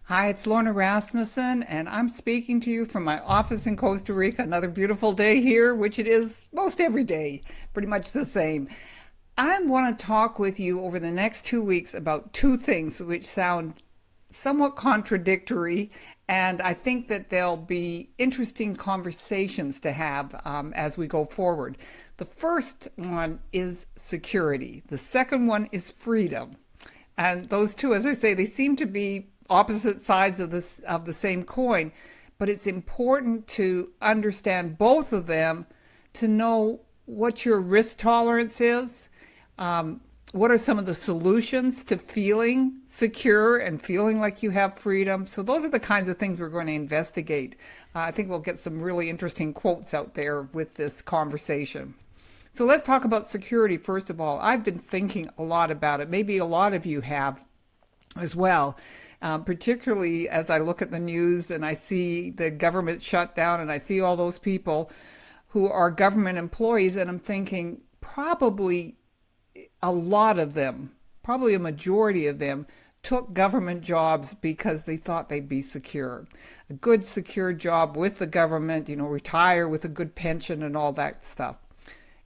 Hi, it's Lorna Rasmussen, and I'm speaking to you from my office in Costa Rica. Another beautiful day here, which it is most every day, pretty much the same. I want to talk with you over the next 2 weeks about two things which sound somewhat contradictory, and I think that there'll be interesting conversations to have as we go forward. The first one is security, the second one is freedom. And those two, as I say, they seem to be opposite sides of the same coin, but it's important to understand both of them to know what your risk tolerance is. What are some of the solutions to feeling secure and feeling like you have freedom? So those are the kinds of things we're going to investigate. I think we'll get some really interesting quotes out there with this conversation. So let's talk about security first of all. I've been thinking a lot about it. Maybe a lot of you have as well, particularly as I look at the news and I see the government shutdown and I see all those people who are government employees, and I'm thinking probably a lot of them, probably a majority of them, took government jobs because they thought they'd be secure. A good, secure job with the government, retire with a good pension and all that stuff.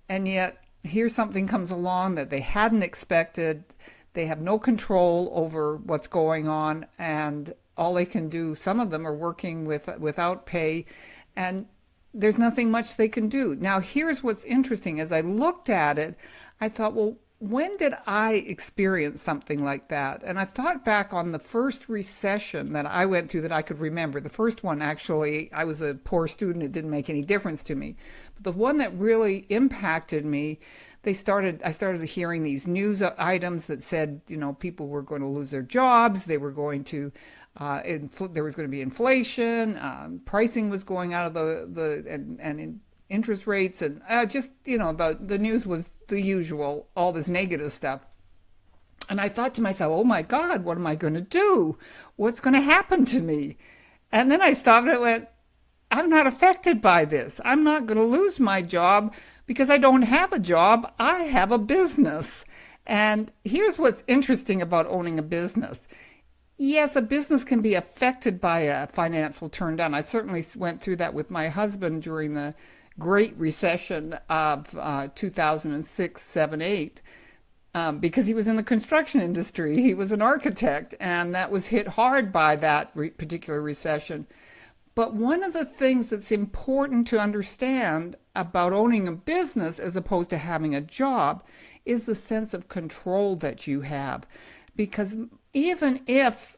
And yet, here something comes along that they hadn't expected. They have no control over what's going on, and all they can do, some of them are working without pay, and there's nothing much they can do. Now, here's what's interesting. As I looked at it, I thought, well, when did I experience something like that? And I thought back on the first recession that I went through that I could remember. The first one, actually, I was a poor student. It didn't make any difference to me. But the one that really impacted me, I started hearing these news items that said, people were going to lose their jobs. They were going to, there was going to be inflation. Pricing was going out of and interest rates, and the news was the usual, all this negative stuff. And I thought to myself, oh my God, what am I going to do? What's going to happen to me? And then I stopped and went, I'm not affected by this. I'm not going to lose my job because I don't have a job. I have a business. And here's what's interesting about owning a business. Yes, a business can be affected by a financial turndown. I certainly went through that with my husband during the Great Recession of 2006, 7, 8, because he was in the construction industry. He was an architect, and that was hit hard by that particular recession. But one of the things that's important to understand about owning a business as opposed to having a job is the sense of control that you have. Because even if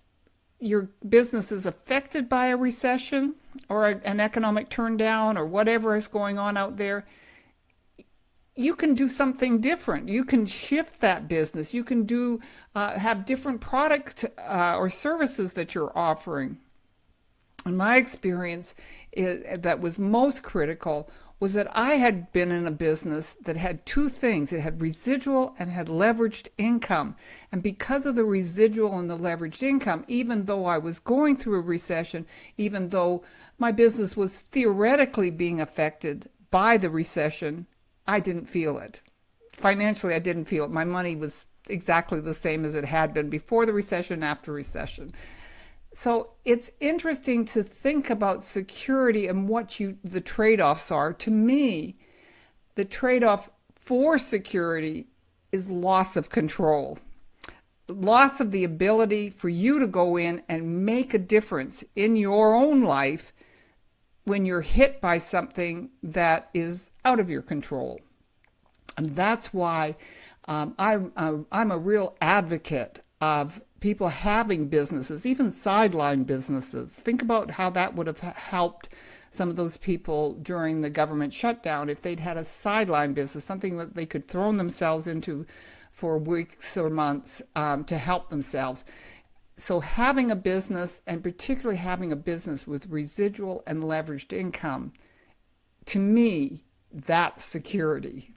your business is affected by a recession or an economic turndown or whatever is going on out there, you can do something different. You can shift that business. You can have different products or services that you're offering. And my experience that was most critical was that I had been in a business that had two things. It had residual and had leveraged income. And because of the residual and the leveraged income, even though I was going through a recession, even though my business was theoretically being affected by the recession, I didn't feel it. Financially, I didn't feel it. My money was exactly the same as it had been before the recession, after recession. So it's interesting to think about security and what the trade-offs are. To me, the trade-off for security is loss of control, loss of the ability for you to go in and make a difference in your own life when you're hit by something that is out of your control. And that's why I'm a real advocate of people having businesses, even sideline businesses. Think about how that would have helped some of those people during the government shutdown if they'd had a sideline business, something that they could throw themselves into for weeks or months to help themselves. So having a business, and particularly having a business with residual and leveraged income, to me, that's security.